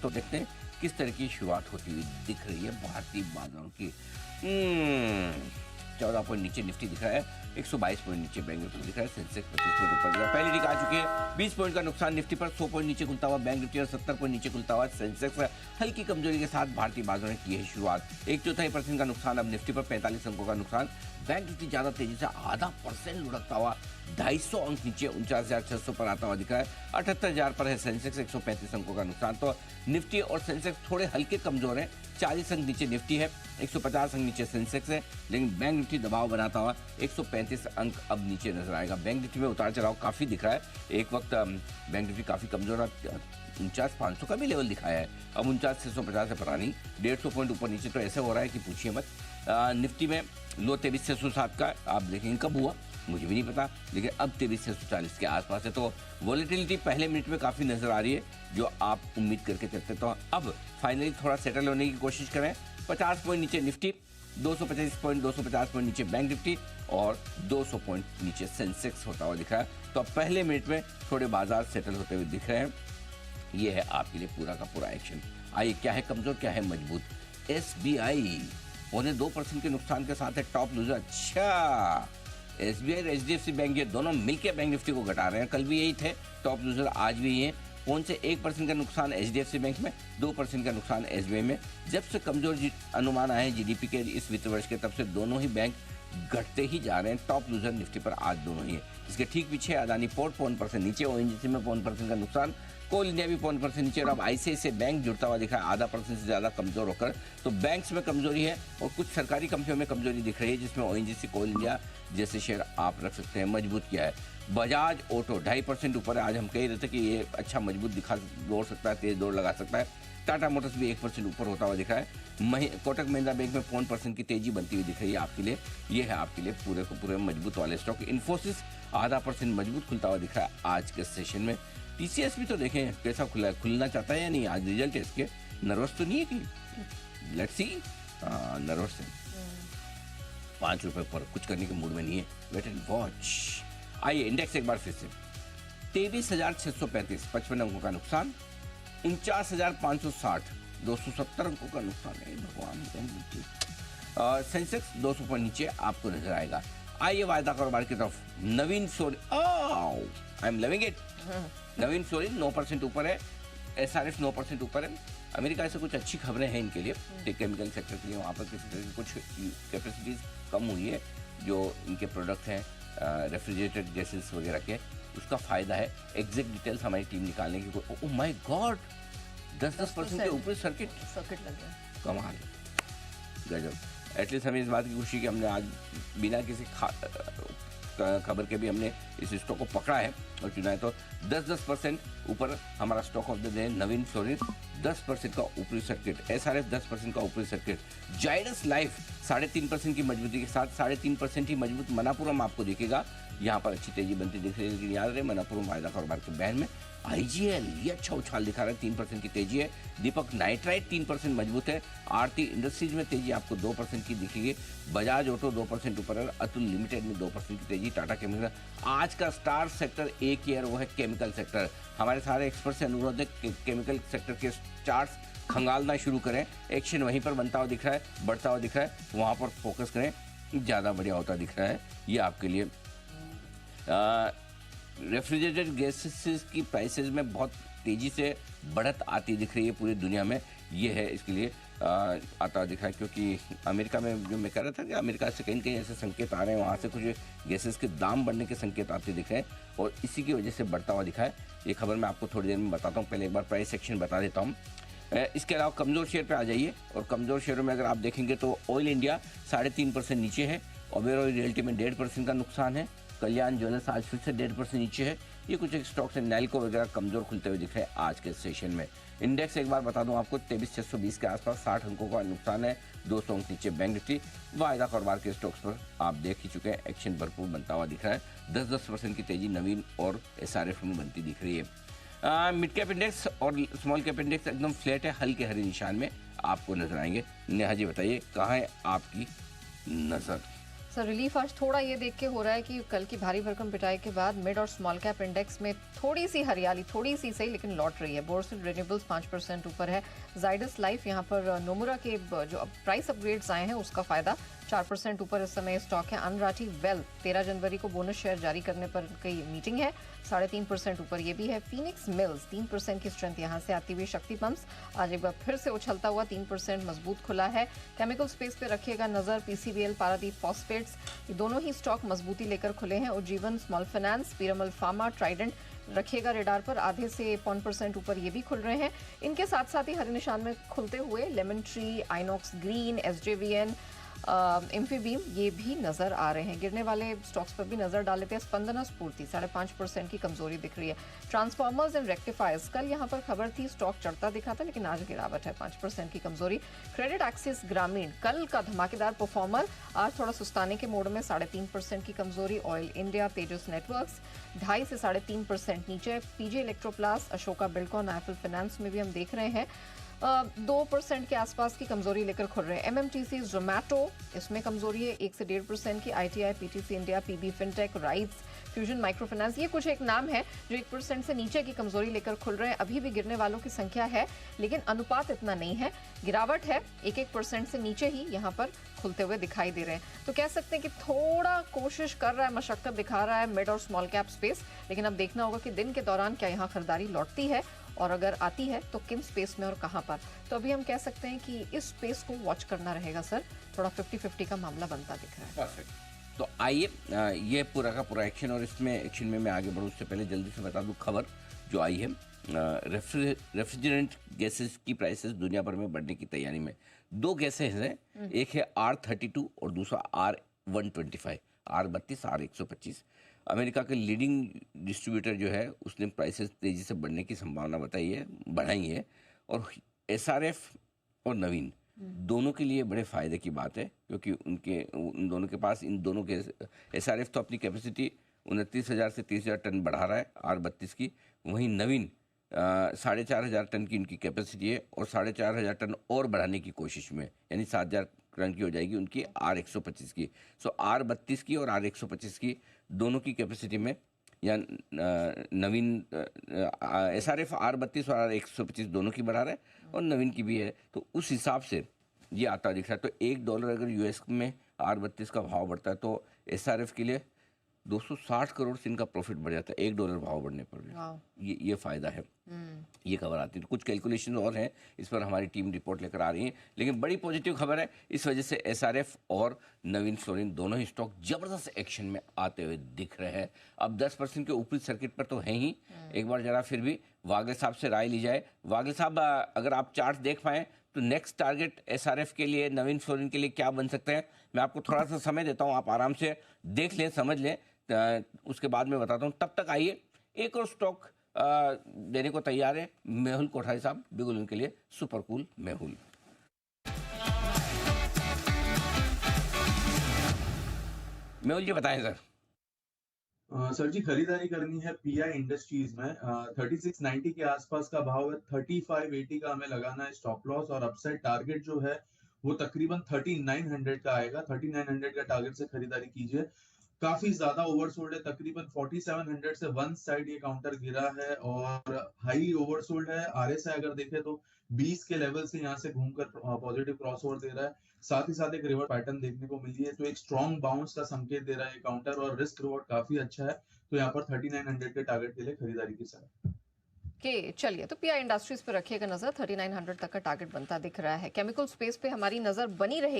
तो देखते हैं किस तरह की शुरुआत होती हुई दिख रही है भारतीय बाजारों की। 14 पॉइंट नीचे निफ्टी दिख रहा है, 122 पॉइंट नीचे बैंक निफ्टी दिख रहा है, सेंसेक्स 25 पॉइंट ऊपर दिख रहा है। पहली टिक आ चुकी है, 20 पॉइंट का नुकसान निफ्टी पर, 100 पॉइंट नीचे खुलता हुआ बैंक निफ्टी और 70 पॉइंट नीचे खुलता हुआ सेंसेक्स हल्की कमजोरी के साथ भारतीय बाजारों ने की है शुरुआत। 1/4% का नुकसान अब निफ्टी पर, 45 अंकों का नुकसान। बैंक निफ्टी ज्यादा तेजी से ½ % लुढ़कता हुआ 250 अंक नीचे 49,600 पर आता हुआ दिख रहा है। 78,000 पर है सेंसेक्स, 135 अंकों का नुकसान। तो निफ्टी और सेंसेक्स थोड़े हल्के कमजोर हैं, 40 अंक नीचे निफ्टी है, 150 अंक नीचे सेंसेक्स है, लेकिन बैंक निफ्टी दबाव बनाता हुआ 135 अंक अब नीचे नजर आएगा। बैंक निफ्टी में उतार चढ़ाव काफी दिख रहा है। एक वक्त बैंक निफ्टी काफी कमजोर 49,500 का भी लेवल दिखाया है, अब 49,650 है, पता नहीं 150 पॉइंट ऊपर नीचे तो ऐसे हो रहा है कि पूछिए मत। निफ्टी में लो 23,607 का आप देखेंगे कब हुआ मुझे भी नहीं पता, लेकिन अब 23,640 के आसपास है। तो वॉलेटिलिटी पहले मिनट में काफी नजर आ रही है जो आप उम्मीद करके चलते। तो अब फाइनली थोड़ा सेटल होने की कोशिश करें। 50 पॉइंट नीचे निफ्टी, 250 पॉइंट नीचे बैंक निफ्टी और 200 पॉइंट नीचे सेंसेक्स होता हुआ दिख रहा है। तो अब पहले मिनट में थोड़े बाजार सेटल होते हुए दिख रहे हैं। ये है आपके लिए पूरा का पूरा एक्शन। आइए, क्या है कमजोर क्या है मजबूत। एसबीआई 2% के नुकसान के साथ है टॉप लूजर। अच्छा, एसबीआई और एचडीएफसी बैंक ये दोनों मिलकर बैंक निफ्टी को घटा रहे हैं। कल भी यही थे टॉप लूजर, आज भी यही है। 1% का नुकसान एचडीएफसी बैंक में, 2% का नुकसान एसबीआई में। जब से कमजोर अनुमान आए हैं जीडीपी के इस वित्त वर्ष के, तब से दोनों ही बैंक घटते ही जा रहे हैं। टॉप लूजर निफ्टी पर आज दोनों ही है। इसके ठीक पीछे अदानी पोर्ट 1% नीचे, ओएनजीसी में 1% का नुकसान, कोल इंडिया भी 1% नीचे और अब आईसीआईसीआई बैंक जुड़ता हुआ दिख रहा है ½ % से ज्यादा कमजोर होकर। तो बैंक्स में कमजोरी है और कुछ सरकारी कंपनियों में कमजोरी दिख रही है, जिसमें ओएनजीसी, कोल इंडिया जैसे शेयर आप रख सकते हैं। मजबूत क्या है, बजाज ऑटो 2.5% ऊपर है। आज हम कह रहे थे कि ये अच्छा मजबूत दौड़ सकता है, तेज दौड़ लगा सकता है। टाटा मोटर्स भी 1% ऊपर होता हुआ दिख रहा है। कोटक महिंद्रा बैंक में 1% की तेजी बनती हुई दिख रही है आपके लिए। ये है आपके लिए पूरे को पूरे मजबूत वाले स्टॉक। इन्फोसिस ½ % मजबूत खुलता हुआ दिख रहा है आज के सेशन में। टीसीएस भी तो देखें कैसा खुलना चाहता है या नहीं। आज रिजल्ट है इसके, नर्वस तो नहीं है कि लेट्स सी। नर्वस है, 5 रुपए पर कुछ करने के मूड में नहीं है, वेट एंड वॉच। आइए इंडेक्स एक बार फिर से, 23,635, 55 अंकों का नुकसान। 49,560, 270 अंकों का नुकसान है। भगवान, सेंसेक्स 200 पॉइंट नीचे आपको नजर आएगा। आइए वायदा कारोबार की तरफ। Naveen sorry, I am loving it. Naveen sorry 9% ऊपर है, एसआरएफ 9% ऊपर है। अमेरिका से कुछ अच्छी खबरें हैं इनके लिए, केमिकल सेक्टर के लिए। वहाँ पर किसी तरह की कुछ कैपेसिटीज कम हुई है, जो इनके प्रोडक्ट हैं रेफ्रिजरेटेड गैसेस वगैरह के, उसका फायदा है। एग्जैक्ट डिटेल्स हमारी टीम निकालने की। ओह माय गॉड, 10% के ऊपर सर्किट लग गया, कमाल, गजब। एटलीस्ट हमें इस बात की खुशी कि हमने आज बिना किसी खबर के भी हमने इस स्टॉक को पकड़ा है और चुना है। तो 10% ऊपर हमारा stock of the day Naveen fluorine, 10% का ऊपरी सर्किट। एसआरएफ 10% का ऊपरी सर्किट। जाइडस लाइफ 3.5% की मजबूती के साथ 3.5% ही मजबूत। मनापुरम आपको दिखेगा यहाँ पर अच्छी तेजी बनती दिख रही है, लेकिन याद रहे मनापुरम वायदा कारोबार के बैन में। आईजीएल ये अच्छा उछाल दिखा रहा है, 3% की तेजी है। दीपक नाइट्राइट 3% मजबूत है। आरती इंडस्ट्रीज में तेजी आपको 2% की दिखेगी। बजाज ऑटो 2% ऊपर है। अतुल लिमिटेड में 2% की तेजी। टाटा केमिकल आज का स्टार सेक्टर एक ही है, वो है केमिकल सेक्टर। हमारे सारे एक्सपर्ट से अनुरोध है केमिकल सेक्टर के चार्ट्स खंगालना शुरू करें। एक्शन वहीं पर बनता हुआ दिख रहा है, बढ़ता हुआ दिख रहा है, वहां पर फोकस करें, ज़्यादा बढ़िया होता दिख रहा है। ये आपके लिए रेफ्रिजरेटेड गैसेस की प्राइसेस में बहुत तेज़ी से बढ़त आती दिख रही है पूरी दुनिया में। ये है इसके लिए आता दिख रहा है, क्योंकि अमेरिका में जो मैं कह रहा था कि अमेरिका से कहीं न कहीं ऐसे संकेत आ रहे हैं, वहाँ से कुछ गैसेस के दाम बढ़ने के संकेत आते दिख रहे हैं और इसी की वजह से बढ़ता हुआ दिखा है। ये खबर मैं आपको थोड़ी देर में बताता हूँ, पहले एक बार प्राइस सेक्शन बता देता हूँ। इसके अलावा कमज़ोर शेयर पे आ जाइए, और कमज़ोर शेयरों में अगर आप देखेंगे तो ऑयल इंडिया 3.5% नीचे है। ओबेर ऑयल रियल्टी में 1.5% का नुकसान है। कल्याण ज्वेलर्स आज फिर से 1.5% नीचे है। ये कुछ एक स्टॉक्स है, नैल्को वगैरह कमजोर खुलते हुए दिख रहे हैं आज के सेशन में। इंडेक्स एक बार बता दूं आपको, 23,620 के आसपास 60 अंकों का नुकसान है। 200 अंक नीचे बैंक निफ्टी। वायदा कारोबार के स्टॉक्स पर आप देख ही चुके हैं, एक्शन भरपूर बनता हुआ दिख रहा है। 10% की तेजी नवीन और एसआरएफ में बनती दिख रही है। मिड कैप इंडेक्स और स्मॉल कैप इंडेक्स एकदम फ्लैट है, हल्के हरे निशान में आपको नजर आएंगे। नेहा जी बताइए कहाँ है आपकी नजर। सर रिलीफ आज थोड़ा ये देख के हो रहा है कि कल की भारी भरकम पिटाई के बाद मिड और स्मॉल कैप इंडेक्स में थोड़ी सी हरियाली, थोड़ी सी सही लेकिन लौट रही है। बोरसिल रिन्यूएबल्स 5% ऊपर है। जाइडस लाइफ यहाँ पर नोमुरा के जो प्राइस अपग्रेड्स आए हैं उसका फायदा 4% ऊपर इस समय स्टॉक है। अनराटी वेल 13 जनवरी को बोनस शेयर जारी करने पर कई मीटिंग है, 3.5% ऊपर ये भी है। फीनिक्स मिल्स 3% की स्ट्रेंथ यहाँ से आती हुई। शक्ति पंप्स आज एक बार फिर से उछलता हुआ 3% मजबूत खुला है। केमिकल स्पेस पे रखिएगा नजर, पीसीबीएल, पारादीप फॉस्फेट्स, ये दोनों ही स्टॉक मजबूती लेकर खुले हैं। Ujjivan, small finance, Piramal pharma, Trident रखिएगा रेडार पर, आधे से 1% ऊपर ये भी खुल रहे हैं। इनके साथ साथ ही हरे निशान में खुलते हुए lemon tree, Inox green, SJVN, Amphibeam ये भी नजर आ रहे हैं। गिरने वाले स्टॉक्स पर भी नजर डाल लेते हैं। स्पंदना स्फूर्ति 5.5% की कमजोरी दिख रही है। ट्रांसफार्मर्स एंड रेक्टिफायर्स, कल यहाँ पर खबर थी स्टॉक चढ़ता दिखा था लेकिन आज गिरावट है, 5% की कमजोरी। क्रेडिट एक्सिस ग्रामीण कल का धमाकेदार परफॉर्मर, आज थोड़ा सुस्ताने के मोड में, 3.5% की कमजोरी। ऑयल इंडिया, तेजस नेटवर्क्स 2.5 से 3.5% नीचे। पीजे इलेक्ट्रोप्लास, अशोका बिल्डकॉन, एप्पल फाइनेंस में भी हम देख रहे हैं 2% के आसपास की कमजोरी लेकर खुल रहे हैं। एमएमटीसी, जोमैटो इसमें कमजोरी है 1 से 1.5% की। ITI, PTC India, PB Fintech, RITES, Fusion Micro Finance ये कुछ एक नाम है जो 1% से नीचे की कमजोरी लेकर खुल रहे हैं। अभी भी गिरने वालों की संख्या है लेकिन अनुपात इतना नहीं है, गिरावट है 1% से नीचे ही यहाँ पर खुलते हुए दिखाई दे रहे हैं। तो कह सकते हैं कि थोड़ा कोशिश कर रहा है, मशक्कत दिखा रहा है मिड और स्मॉल कैप स्पेस, लेकिन अब देखना होगा कि दिन के दौरान क्या यहाँ खरीदारी लौटती है और अगर आती है तो किन स्पेस में और कहां पर। तो अभी हम कह सकते हैं कि इस स्पेस को वॉच करना रहेगा सर, थोड़ा 50-50 का मामला बनता दिख रहा है। परफेक्ट। तो आइए ये पूरा का पूरा एक्शन, और इसमें एक्शन में मैं आगे बढ़ूँ उससे पहले जल्दी से बता दूं खबर जो आई है। रेफ्रिजरेंट गैसेस की प्राइसेस दुनिया भर में बढ़ने की तैयारी में। दो गैसेस हैं, एक है R32 और दूसरा R125, R32, R125। अमेरिका के लीडिंग डिस्ट्रीब्यूटर जो है उसने प्राइसेस तेजी से बढ़ने की संभावना बढ़ाई है, और एसआरएफ और नवीन दोनों के लिए बड़े फायदे की बात है, क्योंकि उन दोनों के पास, इन दोनों के, एसआरएफ तो अपनी कैपेसिटी 29,000 से 30,000 टन बढ़ा रहा है R32 की, वहीं नवीन 4,500 टन की उनकी कैपेसिटी है और 4,500 टन और बढ़ाने की कोशिश में, यानी 7,000 टन की हो जाएगी उनकी R125 की। सो R32 की और R125 की दोनों की कैपेसिटी में, या नवीन एसआरएफ R32 और R125 दोनों की बढ़ा रहा है और नवीन की भी है, तो उस हिसाब से ये आता दिख रहा है। तो $1 अगर यूएस में R32 का भाव बढ़ता है तो एसआरएफ के लिए 260 करोड़ से इनका प्रॉफिट बढ़ जाता है $1 भाव बढ़ने पर भी। ये फायदा है, ये खबर आती है। तो कुछ कैलकुलेशन और हैं, इस पर हमारी टीम रिपोर्ट लेकर आ रही है, लेकिन बड़ी पॉजिटिव खबर है। इस वजह से एसआरएफ और नवीन फ्लोरिन दोनों ही स्टॉक जबरदस्त एक्शन में आते हुए दिख रहे हैं। अब 10% के ऊपरी सर्किट पर तो है ही। एक बार जरा फिर भी वागले साहब से राय ली जाए। वागले साहब, अगर आप चार्ट देख पाएँ तो नेक्स्ट टारगेट एसआरएफ के लिए, नवीन फ्लोरिन के लिए क्या बन सकते हैं? मैं आपको थोड़ा सा समय देता हूँ, आप आराम से देख लें, समझ लें, उसके बाद में बताता हूँ। तब तक आइए, एक और स्टॉक देने को तैयार है मेहुल कोठारी साहब, बिल्कुल उनके लिए सुपर कूल मेहुल। मेहुल जी बताएं सर। सर जी, खरीदारी करनी है पीआई इंडस्ट्रीज में। 3690 के आसपास का भाव है, 3580 का हमें लगाना है स्टॉप लॉस, और अपसाइड टारगेट जो है वो तकरीबन 3900 का आएगा। 3900 का टारगेट से खरीदारी कीजिए। काफी ज्यादा ओवरसोल्ड है, तकरीबन 4700 से वन साइड ये काउंटर गिरा है और हाईली ओवरसोल्ड है। आरएसआई अगर देखें तो 20 के लेवल से यहाँ से घूमकर पॉजिटिव क्रॉसओवर दे रहा है, साथ ही साथ एक रिवर्स पैटर्न देखने को मिली है, तो एक स्ट्रॉन्ग बाउंस का संकेत दे रहा है ये काउंटर, और रिस्क रिवॉर्ड काफी अच्छा है। तो यहाँ पर 3900 के टारगेट के लिए खरीदारी की सलाह। चलिए, तो पीआई इंडस्ट्रीज पे रखिएगा नजर, 3900 तक का टारगेट बनता दिख रहा है। केमिकल स्पेस पे हमारी नजर बनी रही।